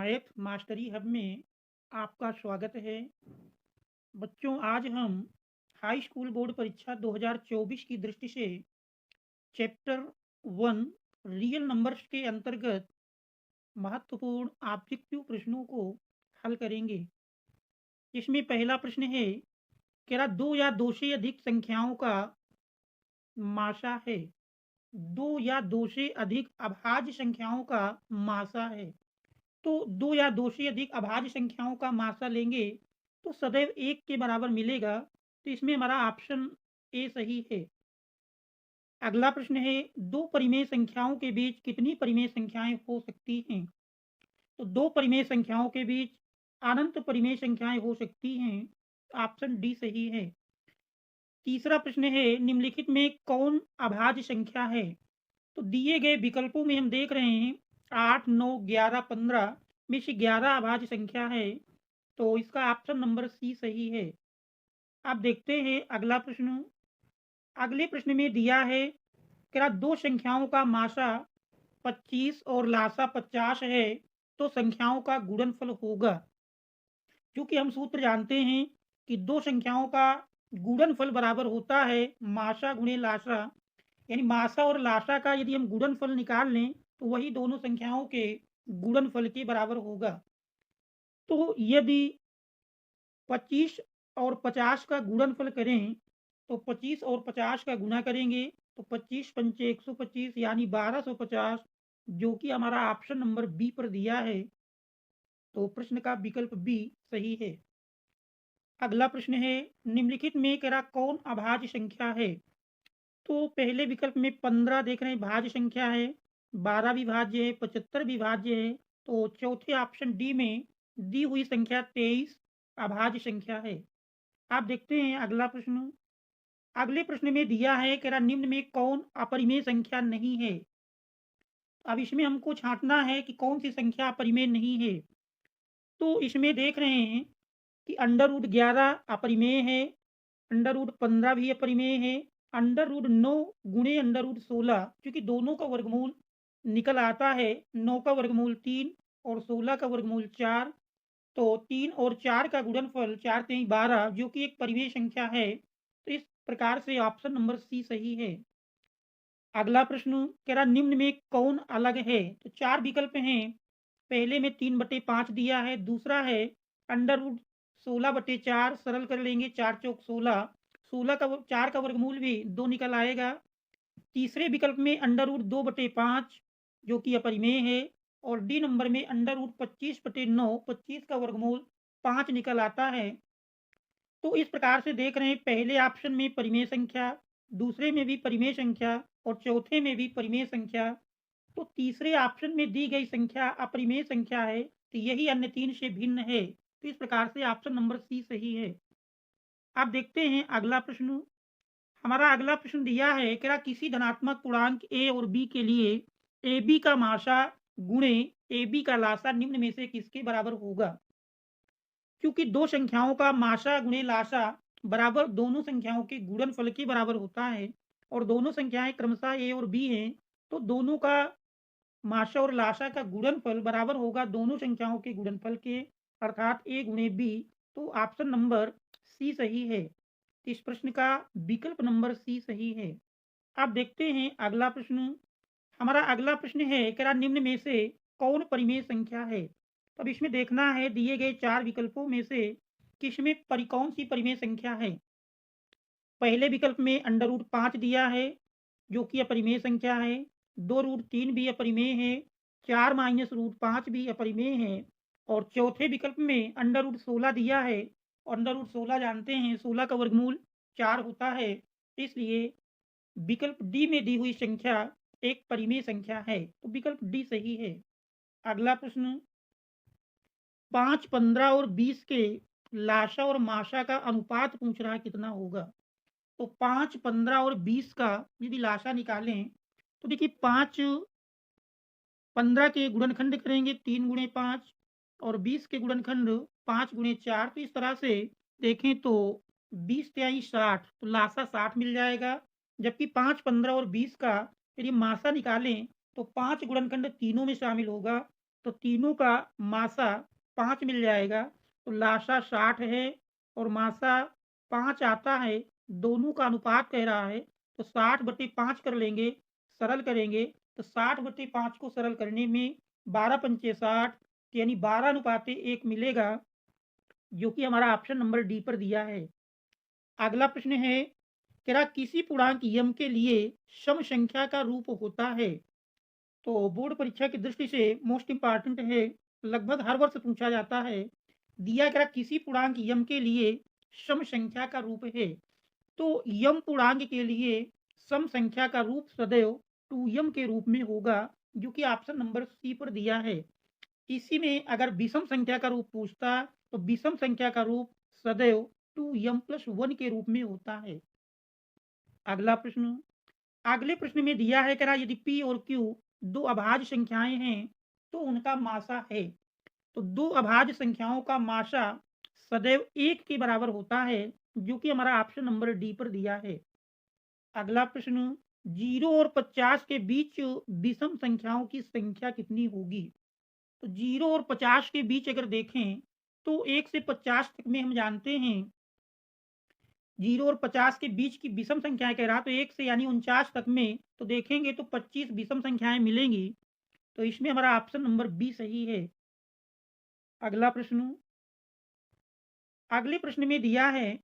Math mastery hub में आपका स्वागत है। बच्चों, आज हम हाई स्कूल बोर्ड परीक्षा 2024 की दृष्टि से चैप्टर 1 रियल नंबर्स के अंतर्गत महत्वपूर्ण ऑब्जेक्टिव प्रश्नों को हल करेंगे। इसमें पहला प्रश्न है, क्या दो या दो से अधिक संख्याओं का मासा है। दो या दो से अधिक अभाज्य संख्याओं का मासा है। तो दो या दो से अधिक अभाज्य संख्याओं का मासा लेंगे तो सदैव एक के बराबर मिलेगा। तो इसमें हमारा ऑप्शन ए सही है। अगला प्रश्न है, दो परिमेय संख्याओं के बीच कितनी परिमेय संख्याएं हो सकती हैं। तो दो परिमेय संख्याओं के बीच अनंत परिमेय संख्याएं हो सकती हैं। ऑप्शन डी सही है। तीसरा प्रश्न है, निम्नलिखित में कौन अभाज्य संख्या है। तो दिए गए विकल्पों में हम देख रहे हैं 8, 9, 11, 15 में से 11 अभाज्य संख्या है। तो इसका ऑप्शन नंबर सी सही है। अब देखते हैं अगला प्रश्न। अगले प्रश्न में दिया है, क्या दो संख्याओं का मासा 25 और लासा 50 है तो संख्याओं का गुणनफल होगा। क्योंकि हम सूत्र जानते हैं कि दो संख्याओं का गुणनफल बराबर होता है मासा गुणे लासा। यानी मासा और लासा का यदि हम गुणनफल निकाल लें तो वही दोनों संख्याओं के गुणनफल के बराबर होगा। तो यदि 25 और 50 का गुणनफल करें तो 25 और 50 का गुणा करेंगे तो 25 पंचे 125 यानी 1250, जो कि हमारा ऑप्शन नंबर बी पर दिया है। तो प्रश्न का विकल्प बी सही है। अगला प्रश्न है, निम्नलिखित में करा कौन अभाज्य संख्या है। तो पहले विकल्प में 15 देख रहे हैं भाज्य संख्या है, 12 भी भाज्य है, 75 भी भाज्य है। तो चौथे ऑप्शन डी में दी हुई संख्या 23 अभाज्य संख्या है। आप देखते हैं अगला प्रश्न। अगले प्रश्न में दिया है कि निम्न में कौन अपरिमेय संख्या नहीं है। अब इसमें हमको छांटना है कि कौन सी संख्या अपरिमेय नहीं है। तो इसमें देख रहे हैं कि अंडर रूट 11 अपरिमेय है, अंडर रूट 15 भी अपरिमेय है, अंडर रूट 9 गुणे अंडर रूट 16, क्योंकि दोनों का वर्गमूल निकल आता है 9 का वर्गमूल 3 और 16 का वर्गमूल 4। तो 3 और 4 का गुणनफल 4 3 12, जो कि एक परिमेय संख्या है। तो इस प्रकार से ऑप्शन नंबर सी सही है। अगला प्रश्न कह रहा निम्न में कौन अलग है। तो चार विकल्प हैं। पहले में 3/5 दिया है, दूसरा है अंडर रूट 16/4, सरल कर लेंगे 4 चौक 16, 16 का 4 का वर्गमूल भी 2 निकल आएगा। तीसरे विकल्प में अंडर रूट 2/5, जो कि अपरिमेय है। और डी नंबर में अंडर रूट 25/9, 25 का वर्गमूल 5 निकल आता है। तो इस प्रकार से देख रहे हैं पहले ऑप्शन में परिमेय संख्या, दूसरे में भी परिमेय संख्या और चौथे में भी परिमेय संख्या। तो तीसरे ऑप्शन में दी गई संख्या अपरिमेय संख्या है, तो यही अन्य तीन से भिन्न है। तो इस प्रकार से ऑप्शन नंबर सी सही है। अब देखते हैं अगला प्रश्न। हमारा अगला प्रश्न दिया है कि किसी धनात्मक पूर्णांक ए और बी के लिए ए बी का मासा गुणे ए बी का लासा निम्न में से किसके बराबर होगा। क्योंकि दो संख्याओं का मासा गुणे लासा बराबर दोनों संख्याओं के गुणनफल के बराबर होता है और दोनों संख्याएं क्रमशः ए और बी हैं। तो दोनों का मासा और लासा का गुणनफल बराबर होगा दोनों संख्याओं के गुणनफल के, अर्थात ए गुणे बी। तो ऑप्शन नंबर सी सही है। इस प्रश्न का विकल्प नंबर सी सही है। अब देखते हैं अगला प्रश्न। हमारा अगला प्रश्न है कि निम्न में से कौन परिमेय संख्या है। तो अब इसमें देखना है दिए गए चार विकल्पों में से किसमें कौन सी परिमेय संख्या है। पहले विकल्प में अंडर रूट 5 दिया है, जो कि अपरिमेय संख्या है। 2√3 भी अपरिमेय है, 4 - √5 भी अपरिमेय है। और चौथे विकल्प में अंडर रूट 16 दिया है, और अंडर रूट 16 जानते हैं 16 का वर्गमूल 4 होता है। इसलिए विकल्प डी में दी हुई संख्या एक परिमेय संख्या है। तो विकल्प डी सही है। अगला प्रश्न, 5, 15 और 20 के लासा और मासा का अनुपात पूछ रहा है कितना होगा। तो 5, 15 और 20 का यदि लासा निकालें तो देखिए 5 15 के गुणनखंड करेंगे 3 गुणे 5 और 20 के गुणनखंड 5 गुणे 4। तो इस तरह से देखें तो 20 तिहाई 60, तो लासा 60 मिल जाएगा। जबकि 5, 15 और 20 का यदि मासा निकालें तो 5 गुणनखंड तीनों में शामिल होगा तो तीनों का मासा 5 मिल जाएगा। तो लासा 60 है और मासा 5 आता है। दोनों का अनुपात कह रहा है तो 60/5 कर लेंगे, सरल करेंगे तो 60/5 को सरल करने में 12 पंचे 60 यानी 12:1 मिलेगा, जो कि हमारा ऑप्शन नंबर डी पर दिया है। अगला प्रश्न है, क्या किसी पूर्णांक यम के लिए सम संख्या का रूप होता है? तो बोर्ड परीक्षा की दृष्टि से मोस्ट इम्पॉर्टेंट है, लगभग हर वर्ष पूछा जाता है। दिया गया किसी पूर्णांक यम के लिए सम संख्या का रूप है, तो यम पूर्णांक के लिए सम संख्या का रूप सदैव 2m के रूप में होगा, जो कि ऑप्शन नंबर सी पर दिया है। इसी में अगर विषम संख्या का रूप पूछता तो विषम संख्या का रूप सदैव 2m+1 के रूप में होता है। अगला प्रश्न, अगले प्रश्न में दिया है कि यदि p और q दो अभाज्य संख्याएं हैं तो उनका मासा है। तो दो अभाज्य संख्याओं का मासा सदैव 1 के बराबर होता है, जो कि हमारा ऑप्शन नंबर डी पर दिया है। अगला प्रश्न, 0 और 50 के बीच विषम संख्याओं की संख्या कितनी होगी? तो 0 और 50 के बीच अगर देखें तो 1 से 50 तक में हम जानते हैं 0 और 50 के बीच की विषम संख्याएं कह रहा, तो 1 से यानी 49 तक में तो देखेंगे तो 25 विषम संख्याएं मिलेंगी। तो इसमें हमारा ऑप्शन नंबर बी सही है। अगला प्रश्न, अगले प्रश्न में दिया है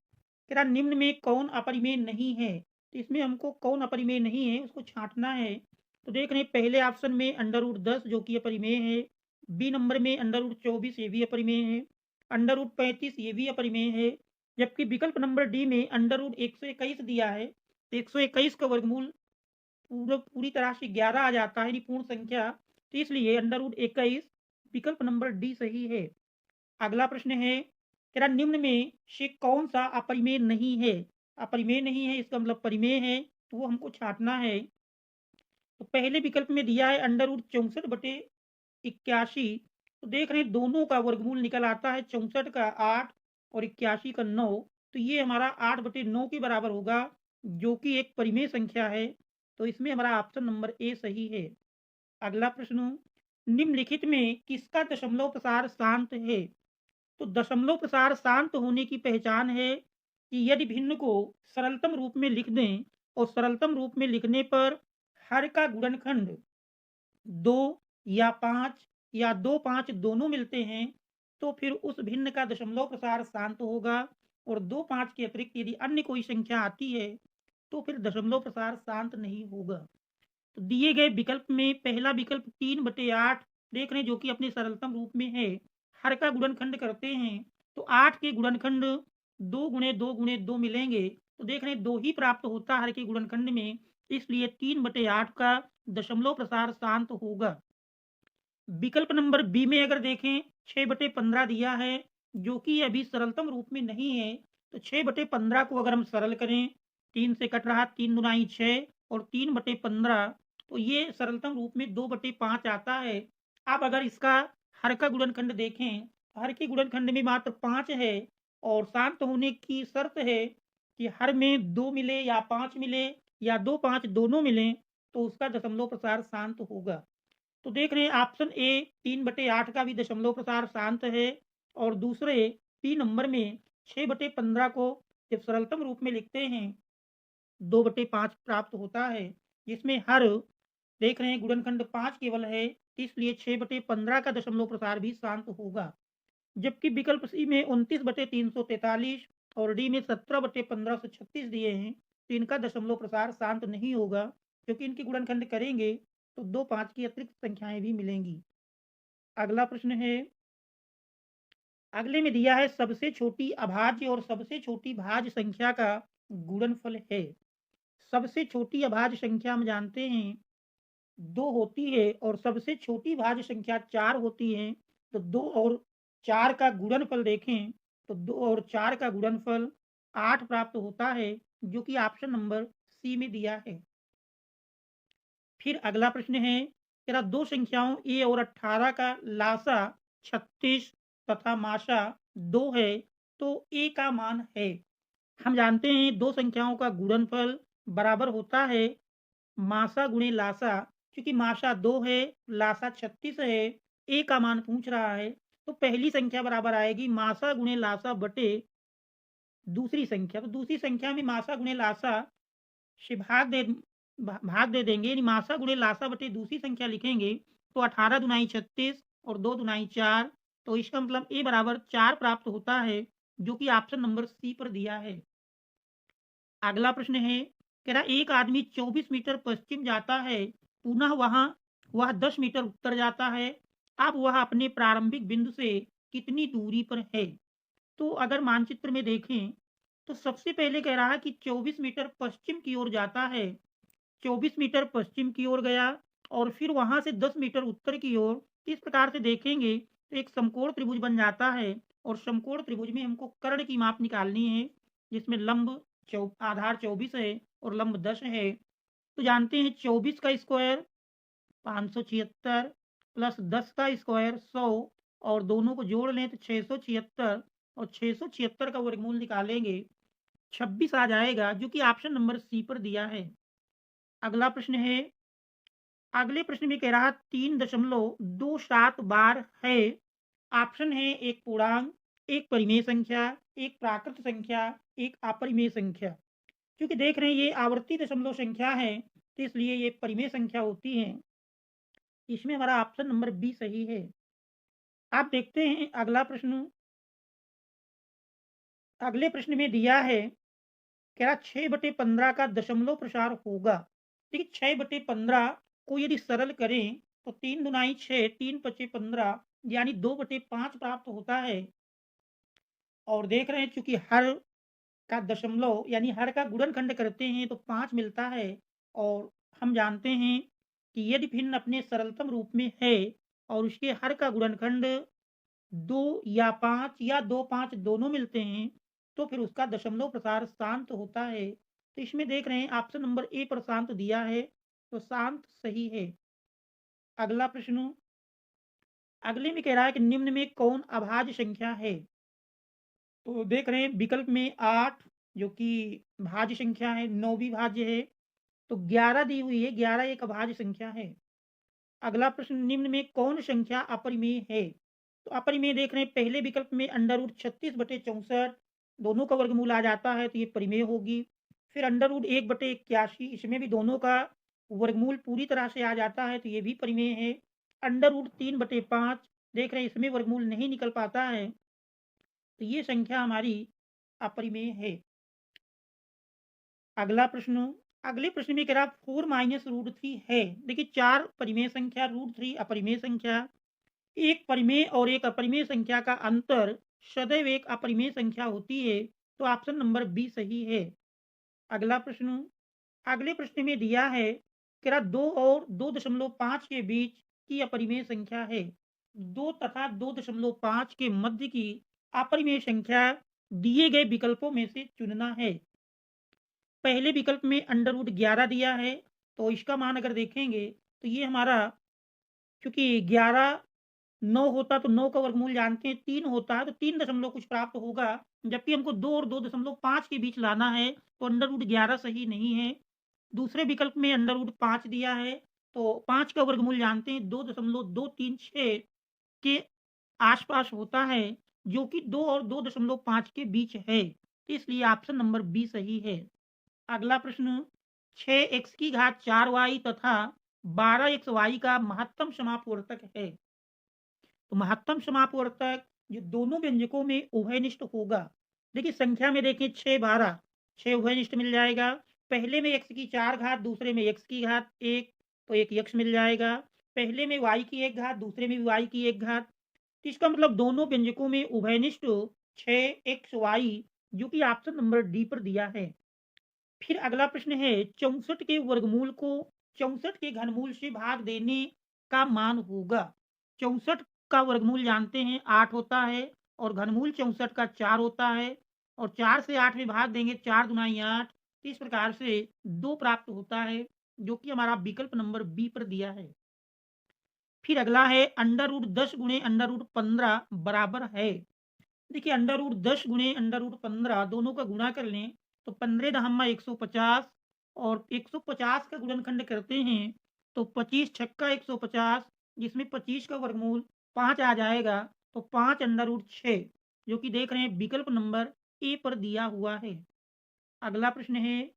कि निम्न में कौन अपरिमेय नहीं है? तो इसमें हमको कौन अपरिमेय नहीं है उसको छांटना है। तो देख रहे हैं पहले ऑप्शन में √10 जो कि अपरिमेय है, बी नंबर में √24 ये भी अपरिमेय है, √35 ये भी अपरिमेय है, जबकि विकल्प नंबर डी में √121 दिया है। तो 121 का वर्गमूल पूरी तरह से 11 आ जाता है, यानी पूर्ण संख्या, तो इसलिए √21 विकल्प नंबर डी सही है। अगला प्रश्न है, तेरा निम्न में से कौन सा अपरिमेय नहीं है? अपरिमेय नहीं है इसका मतलब परिमेय है, तो वो हमको छांटना है। तो पहले विकल्प में दिया है √64/81। तो देख रहे हैं दोनों का वर्गमूल निकल आता है, 64 का 8 और 81 का 9। तो ये हमारा 8/9 के बराबर होगा, जो कि एक परिमेय संख्या है। तो इसमें हमारा ऑप्शन नंबर ए सही है। अगला प्रश्न, निम्नलिखित में किसका दशमलव प्रसार शांत है? तो दशमलव प्रसार शांत होने की पहचान है कि यदि भिन्न को सरलतम रूप में लिख दें और सरलतम रूप में लिखने पर हर का गुणनखंड 2 या 5 या 2 5 दोनों मिलते हैं, तो फिर उस भिन्न का दशमलव प्रसार शांत होगा। और 2 5 के अतिरिक्त यदि अन्य कोई संख्या आती है तो फिर दशमलव प्रसार शांत नहीं होगा। तो दिए गए विकल्प में पहला विकल्प 3/8 देख रहे हैं, जो कि अपने सरलतम रूप में है। हर का गुणनखंड करते हैं तो 8 के गुणनखंड 2 गुणे 2 गुणे 2 मिलेंगे, तो देख रहे हैं 2 ही प्राप्त होता है हर के गुणनखंड में, इसलिए 3/8 का दशमलव प्रसार शांत होगा। विकल्प नंबर बी में अगर देखें 6/15 दिया है, जो कि अभी सरलतम रूप में नहीं है। तो 6/15 को अगर हम सरल करें, 3 से कट रहा, 3 दुनाई 6 और 3/15, तो ये सरलतम रूप में 2/5 आता है। अब अगर इसका हर का गुणनखंड देखें, हर के गुणनखंड में मात्र 5 है और शांत होने की शर्त है कि हर में 2 मिले या 5 मिले या 2 5 दोनों मिलें, तो उसका दशमलव प्रसार शांत होगा। तो देख रहे हैं ऑप्शन ए 3/8 का भी दशमलव प्रसार शांत है, और दूसरे बी नंबर में 6/15 को जब सरलतम रूप में लिखते हैं 2/5 प्राप्त होता है, जिसमें हर देख रहे हैं गुणनखंड 5 केवल है, इसलिए 6/15 का दशमलव प्रसार भी शांत होगा। जबकि विकल्प सी में 29/343 और डी में 17/1536 दिए हैं, तो इनका दशमलव प्रसार शांत नहीं होगा, क्योंकि इनके गुणनखंड करेंगे तो 2 5 की अतिरिक्त संख्याएं भी मिलेंगी। अगला प्रश्न है, अगले में दिया है सबसे छोटी अभाज्य और सबसे छोटी भाज्य संख्या का गुणनफल है। सबसे छोटी अभाज्य संख्या हम जानते हैं 2 होती है और सबसे छोटी भाज्य संख्या 4 होती है। तो 2 और 4 का गुणनफल देखें तो 2 और 4 का गुणनफल 8 प्राप्त होता है, जो कि ऑप्शन नंबर सी में दिया है। फिर अगला प्रश्न है, तेरा दो संख्याओं ए और 18 का लासा 36 तथा माशा 2 है, तो ए का मान है। हम जानते हैं दो संख्याओं का गुणनफल बराबर होता है मासा गुणे लासा, क्योंकि माशा 2 है, लासा 36 है, ए का मान पूछ रहा है, तो पहली संख्या बराबर आएगी मासा गुणे लासा बटे दूसरी संख्या। तो दूसरी संख्या में मासा गुणे लासा से भाग दे देंगे, यानी मासा गुणे लासा बटे दूसरी संख्या लिखेंगे तो 18 दुनाई 36 और 2 दुनाई 4। तो इसका मतलब ए बराबर 4 प्राप्त होता है, जो कि ऑप्शन नंबर सी पर दिया है। अगला प्रश्न है, कह रहा एक आदमी 24 मीटर पश्चिम जाता है, पुनः वह 10 मीटर उत्तर जाता है। अब वह अपने प्रारंभिक बिंदु से कितनी दूरी पर है? तो अगर मानचित्र में देखें तो सबसे पहले कह रहा है कि 24 मीटर पश्चिम की ओर जाता है। 24 मीटर पश्चिम की ओर गया और फिर वहां से 10 मीटर उत्तर की ओर। इस प्रकार से देखेंगे तो एक समकोण त्रिभुज बन जाता है, और समकोण त्रिभुज में हमको कर्ण की माप निकालनी है, जिसमें लंब आधार 24 है और लंब 10 है। तो जानते हैं 24 का स्क्वायर 576 प्लस 10 का स्क्वायर 100, और दोनों को जोड़ लें तो 676, और 676 का वर्गमूल निकालेंगे 26 आ जाएगा, जो कि ऑप्शन नंबर सी पर दिया है। अगला प्रश्न है, अगले प्रश्न में कह रहा 3.27 बार है। ऑप्शन है एक पूर्णांक, एक परिमेय संख्या, एक प्राकृत संख्या, एक अपरिमेय संख्या। क्योंकि देख रहे हैं ये आवर्ती दशमलव संख्या है, तो इसलिए ये परिमेय संख्या होती है। इसमें हमारा ऑप्शन नंबर बी सही है। आप देखते हैं अगला प्रश्न। अगले प्रश्न में दिया है, क्या 6/15 का दशमलव प्रसार होगा? देखिए 6/15 को यदि सरल करें तो 3 दुनाई 6, 3 पचे 15, यानी 2/5 प्राप्त होता है। और देख रहे हैं चूंकि हर का दशमलव यानी हर का गुणनखंड करते हैं तो 5 मिलता है, और हम जानते हैं कि यदि भिन्न अपने सरलतम रूप में है और उसके हर का गुणनखंड 2 या 5 या 2 5 दोनों मिलते हैं, तो फिर उसका दशमलव प्रसार शांत होता है। तो इसमें देख रहे हैं ऑप्शन नंबर ए पर शांत दिया है, तो शांत सही है। अगला प्रश्न, अगले में कह रहा है कि निम्न में कौन अभाज्य संख्या है? तो देख रहे हैं विकल्प में 8 जो कि भाज्य संख्या है, 9 भी भाज्य है, तो 11 दी हुई है, 11 एक अभाज्य संख्या है। अगला प्रश्न, निम्न में कौन संख्या अपरिमेय है? तो अपरिमेय देख रहे हैं पहले विकल्प में अंडर रूट 36/64 दोनों का वर्गमूल आ जाता है, तो ये परिमेय होगी। फिर अंडर रूट 1/81, इसमें भी दोनों का वर्गमूल पूरी तरह से आ जाता है, तो ये भी परिमेय है। अंडर रूट 3/5 देख रहे हैं इसमें वर्गमूल नहीं निकल पाता है, तो ये संख्या हमारी अपरिमेय है। अगला प्रश्न, अगले प्रश्न में कह रहा 4 - है। देखिए 4 परिमेय संख्या, √3 अपरिमेय संख्या। एक परिमेय और एक अपरिमेय संख्या का अंतर सदैव एक अपरिमेय संख्या होती है, तो ऑप्शन नंबर बी सही है। अगला प्रश्न, अगले प्रश्न में दिया है कि 2 और 2.5 के बीच की अपरिमेय संख्या है। 2 तथा 2.5 के मध्य की अपरिमेय संख्या दिए गए विकल्पों में से चुनना है। पहले विकल्प में अंडर रूट 11 दिया है, तो इसका मान अगर देखेंगे तो ये हमारा, क्योंकि 11 9 होता तो 9 का वर्गमूल जानते हैं 3 होता है, तो 3 दशमलव कुछ प्राप्त होगा। जबकि हमको 2 और 2.5 के बीच लाना है, तो अंडर रूट 11 सही नहीं है। दूसरे विकल्प में अंडर रूट 5 दिया है, तो 5 का वर्गमूल जानते हैं 2.236 के आसपास होता है, जो कि 2 और 2.5 के बीच है, तो इसलिए ऑप्शन नंबर बी सही है। अगला प्रश्न, 6x की घात 4y तथा 12x y का महत्तम समापवर्तक है। तो महत्तम समापवर्तक जो दोनों व्यंजकों में उभयनिष्ठ होगा। देखिए संख्या में देखें 6 12, 6 उभयनिष्ठ मिल जाएगा। पहले में x की 4 घात, दूसरे में x की घात 1, तो एक यक्ष मिल जाएगा। पहले में y की 1 घात, दूसरे में y की 1 घात, तो इसका मतलब दोनों व्यंजकों में उभयनिष्ठ 6xy, जो कि ऑप्शन नंबर डी पर दिया है। फिर अगला प्रश्न है, 64 के वर्गमूल को 64 के घनमूल से भाग देने का मान होगा। 64 का वर्गमूल जानते हैं 8 होता है, और घनमूल 64 का 4 होता है, और 4 से 8 में भाग देंगे 4 दुनाई 8, इस प्रकार से 2 प्राप्त होता है, जो कि हमारा विकल्प नंबर बी पर दिया है। फिर अगला है अंडर रूट 10 गुणे अंडर रूट 15 बराबर है। देखिए अंडर रूट 10 गुणे अंडर रूट 15 दोनों का गुणा कर लें तो 15 दहम्मा 150, और 150 का गुणनखंड करते हैं तो 25 छक्का 150, जिसमें 25 का वर्गमूल 5 आ जाएगा, तो 5√6 जो कि देख रहे हैं विकल्प नंबर ए पर दिया हुआ है। अगला प्रश्न है,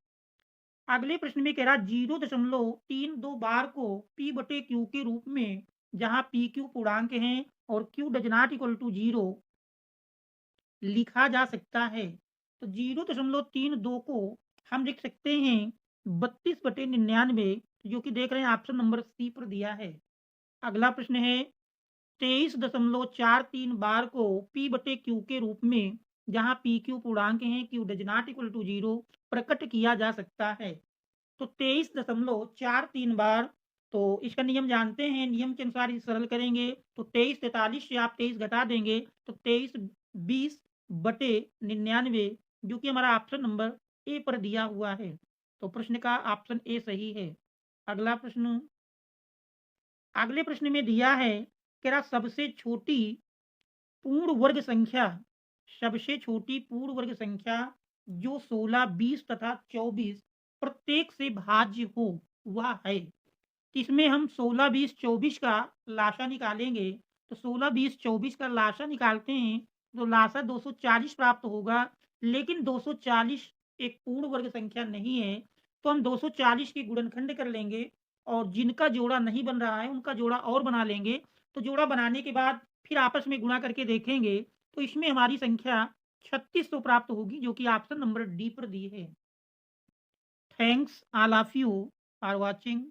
अगले प्रश्न में कह रहा 0.32 बार को P/Q के रूप में, जहां PQ पूर्णांक हैं और Q does not equal to 0 लिखा जा सकता है। तो 0.32 को हम लिख सकते हैं 32/99, जो कि देख रहे हैं ऑप्शन नंबर सी पर दिया है। अगला प्रश्न है, 23.43 बार को P/Q के रूप में, जहां PQ पूर्णांक हैं, Q does not equal to 0 प्रकट किया जा सकता है। तो 23.43 बार, तो इसका नियम जानते हैं, नियम के अनुसार इसे सरल करेंगे तो 23 43 से आप 23 घटा देंगे तो 23/20 जो कि हमारा ऑप्शन नंबर ए पर दिया हुआ है। तो प्रश्न का ऑप्शन ए सही है। अगला प्रश्न, अगले प्रश्न में दिया है कि सबसे छोटी पूर्ण वर्ग संख्या, सबसे छोटी पूर्ण वर्ग संख्या जो 16 20 तथा 24 प्रत्येक से भाज्य हो वह है। इसमें हम 16 20 24 का लासा निकालेंगे, तो 16 20 24 का लासा निकालते हैं तो लासा 240 प्राप्त होगा। लेकिन 240 एक पूर्ण वर्ग संख्या नहीं है, तो हम 240 के गुणनखंड कर लेंगे और जिनका जोड़ा नहीं बन रहा है उनका जोड़ा और बना लेंगे। तो जोड़ा बनाने के बाद फिर आपस में गुणा करके देखेंगे, तो इसमें हमारी संख्या 3600 प्राप्त होगी, जो कि ऑप्शन नंबर डी पर दी है। Thanks all of you are watching.